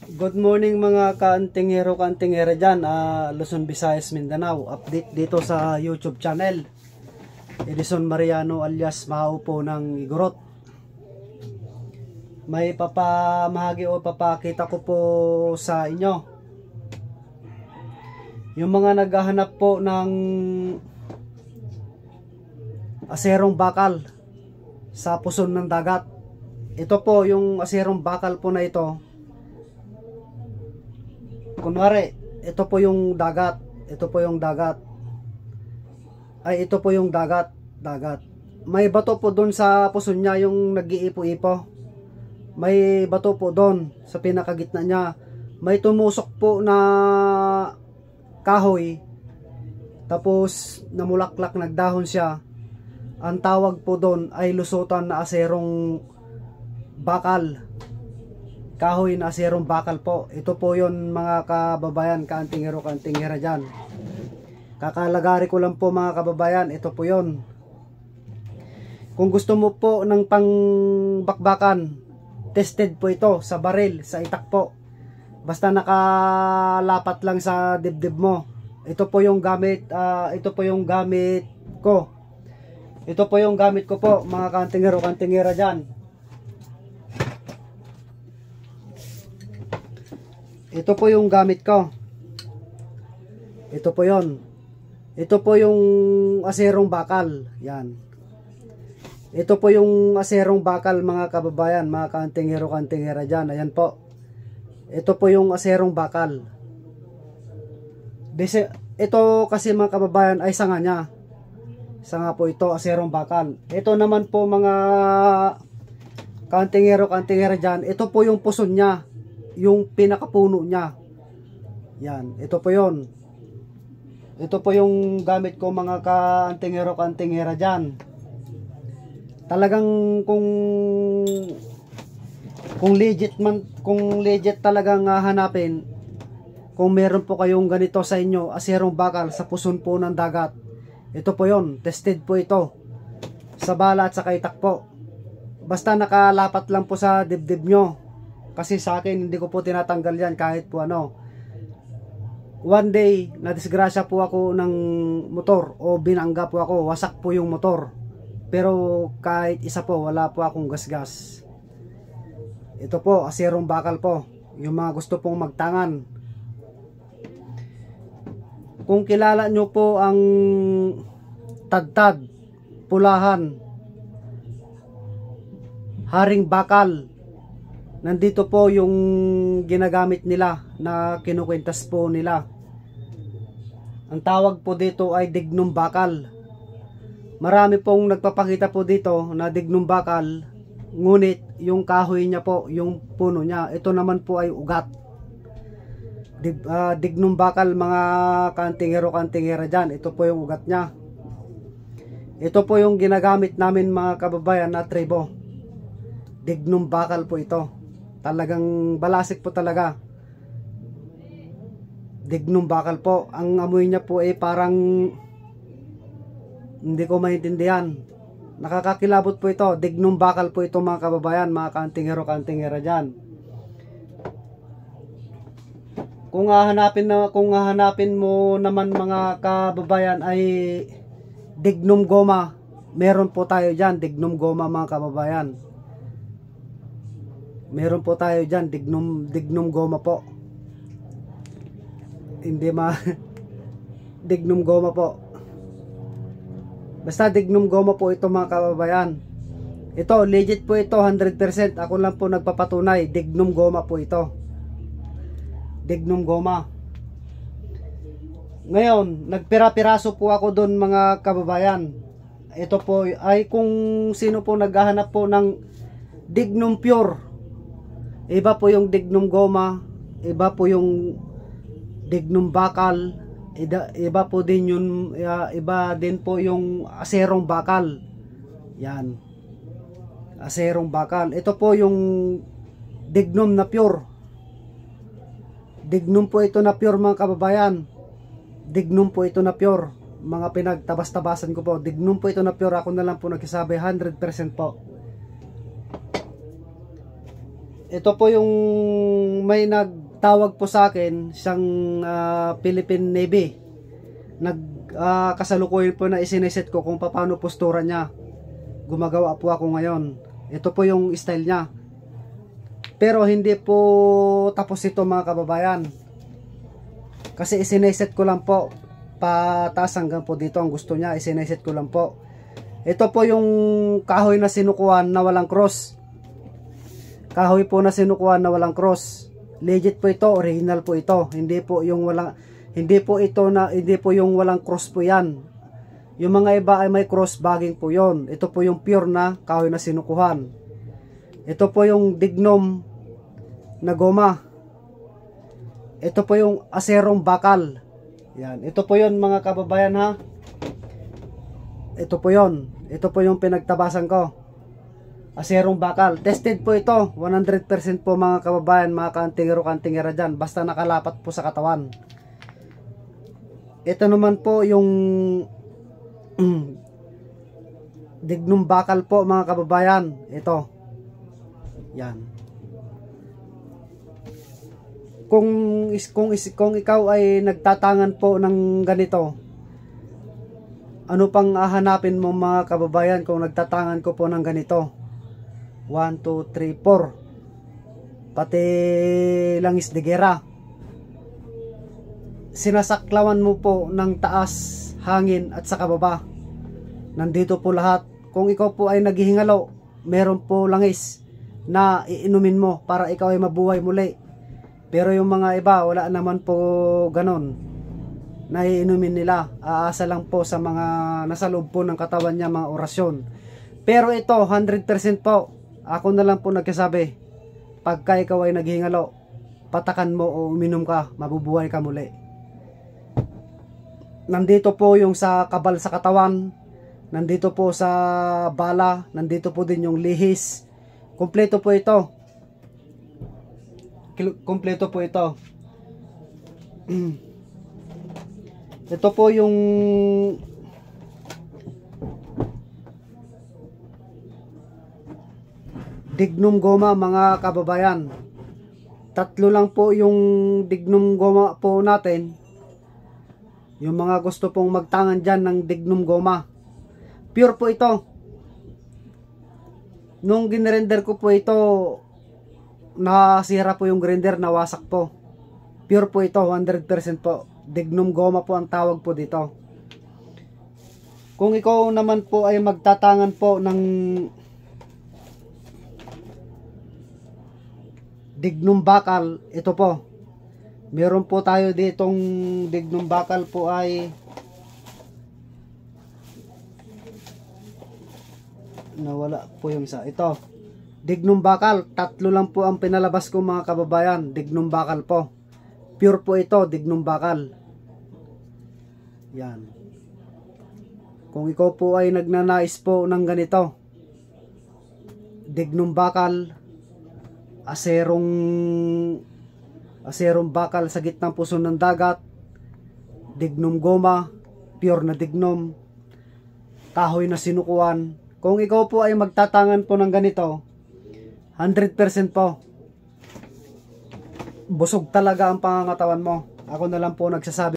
Good morning mga kaantingero kaantingera dyan, Luzon, Visayas, Mindanao. Update dito sa YouTube channel Edison Mariano alias Mahaupo ng Igorot. May papamahagi o papakita ko po sa inyo yung mga naghahanap po ng aserong bakal sa puson ng dagat. Ito po yung aserong bakal po na ito. Kunwari, ito po yung dagat. Ito po yung dagat. Ay, ito po yung dagat. May bato po doon sa puson niya, yung nag-iipo-ipo. May bato po doon sa pinakagitna niya. May tumusok po na kahoy. Tapos, namulaklak, nagdahon siya. Ang tawag po doon ay lusutan na aserong bakal. Kahoy na aserong bakal po. Ito po yon mga kababayan, kaantingero, kaantingera dyan. Kakalagari ko lang po mga kababayan, ito po yon. Kung gusto mo po ng pangbakbakan, tested po ito sa baril, sa itak po. Basta nakalapat lang sa dibdib mo. Ito po yung gamit, ito po yung gamit ko. Ito po yung gamit ko po mga kaantingero, kaantingera dyan. Ito po yung gamit ko. Ito po yon. Ito po yung aserong bakal. Yan. Ito po yung aserong bakal mga kababayan, mga kaantingero, kaantingera dyan. Ayan po. Ito po yung aserong bakal. Ito kasi mga kababayan ay sanga niya. Sanga po ito, aserong bakal. Ito naman po mga kaantingero, kaantingera dyan. Ito po yung puson niya. Yung pinakapuno niya. Yan, ito po yon. Ito po yung gamit ko mga kaantingero, kaantingera dyan. Talagang kung legit talagang hanapin, kung meron po kayong ganito sa inyo, aserong bakal sa puson po ng dagat, ito po yon. Tested po ito sa bala at sa kaitak po. Basta nakalapat lang po sa dibdib nyo. Kasi sa akin, hindi ko po tinatanggal yan kahit po ano. One day, nadisgrasya po ako ng motor o binangga po ako, wasak po yung motor. Pero kahit isa po, wala po akong gasgas. Ito po, aserong bakal po. Yung mga gusto pong magtangan. Kung kilala nyo po ang tadtad, pulahan, haring bakal, nandito po yung ginagamit nila na kinukwentas po nila. Ang tawag po dito ay dignum bakal. Marami pong nagpapakita po dito na dignum bakal, ngunit yung kahoy niya po, yung puno niya, ito naman po ay ugat. Dignum bakal mga kaantingero, kaantingera dyan, ito po yung ugat niya. Ito po yung ginagamit namin mga kababayan na tribo. Dignum bakal po ito. Talagang balasik po talaga. Dignum bakal po. Ang amoy niya po ay parang hindi ko maintindihan. Nakakakilabot po ito. Dignum bakal po ito mga kababayan, mga kaantingero, kaantingera dyan. Kung hahanapin mo naman mga kababayan ay dignum goma, meron po tayo dyan. Dignum goma mga kababayan. Meron po tayo dyan, dignum goma po. Hindi dignum goma po. Basta dignum goma po ito mga kababayan. Ito, legit po ito, 100%. Ako lang po nagpapatunay, dignum goma po ito. Dignum goma. Ngayon, nagpira-piraso po ako doon mga kababayan. Ito po ay kung sino po naghahanap po ng dignum pure. Iba po yung dignum goma, iba po yung dignum bakal, iba po din yung iba din po yung aserong bakal. Yan. Aserong bakal. Ito po yung dignum na pure. Dignum po ito na pure mga kababayan. Dignum po ito na pure. Mga pinagtabas-tabasan ko po. Dignum po ito na pure. Ako na lang po nagsasabi 100% po. Ito po yung may nagtawag po sa akin, siyang Philippine Navy. Kasalukuyan po na isineset ko kung paano postura niya. Gumagawa po ako ngayon. Ito po yung style niya. Pero hindi po tapos ito mga kababayan. Kasi isineset ko lang po. Pataas hanggang po dito ang gusto niya. Isineset ko lang po. Ito po yung kahoy na sinukuan na walang cross. Kahoy po na sinukuan na walang cross. Legit po ito, original po ito. Hindi po yung walang cross po 'yan. Yung mga iba ay may cross bagging po 'yon. Ito po yung pure na kahoy na sinukuhan. Ito po yung dignum na goma. Ito po yung aserong bakal. Yan, ito po 'yon mga kababayan ha. Ito po 'yon. Ito po yung pinagtabasan ko. Aserong bakal. Tested po ito. 100% po mga kababayan, mga kantingero-kantingera dyan. Basta nakalapat po sa katawan. Ito naman po yung dignum bakal po mga kababayan. Ito. Yan. Kung ikaw ay nagtatangan po ng ganito, ano pang hahanapin mo mga kababayan kung nagtatangan ko po ng ganito? 1, 2, 3, 4. Pati langis de gera. Sinasaklawan mo po ng taas, hangin at sa kababa. Nandito po lahat. Kung ikaw po ay naghihingalo, meron po langis na iinumin mo para ikaw ay mabuhay muli. Pero yung mga iba, wala naman po ganon na iinumin nila. Aasa lang po sa mga nasa loob po ng katawan niya, mga orasyon. Pero ito 100% po. Ako na lang po nagkasabi, pagka ikaw ay naghihingalo, patakan mo o uminom ka, mabubuhay ka muli. Nandito po yung sa kabal sa katawan, nandito po sa bala, nandito po din yung lihis. Kompleto po ito. Kompleto po ito. Ito po yung dignum goma mga kababayan. 3 lang po yung dignum goma po natin. Yung mga gusto pong magtangan dyan ng dignum goma, pure po ito. Nung ginrender ko po ito, nasira po yung grinder, nawasak po. Pure po ito, 100% po. Dignum goma po ang tawag po dito. Kung ikaw naman po ay magtatangan po ng dignum bakal, ito po. Meron po tayo ditong dignum bakal po ay nawala po yung isa. Ito, dignum bakal. 3 lang po ang pinalabas ko mga kababayan. Dignum bakal po. Pure po ito, dignum bakal. Yan. Kung ikaw po ay nagnanais po ng ganito, dignum bakal, aserong bakal sa gitnang puso ng dagat, dignum goma, pure na dignum, kahoy na sinukuan. Kung ikaw po ay magtatangan po ng ganito, 100% po, busog talaga ang pangangatawan mo. Ako na lang po nagsasabi.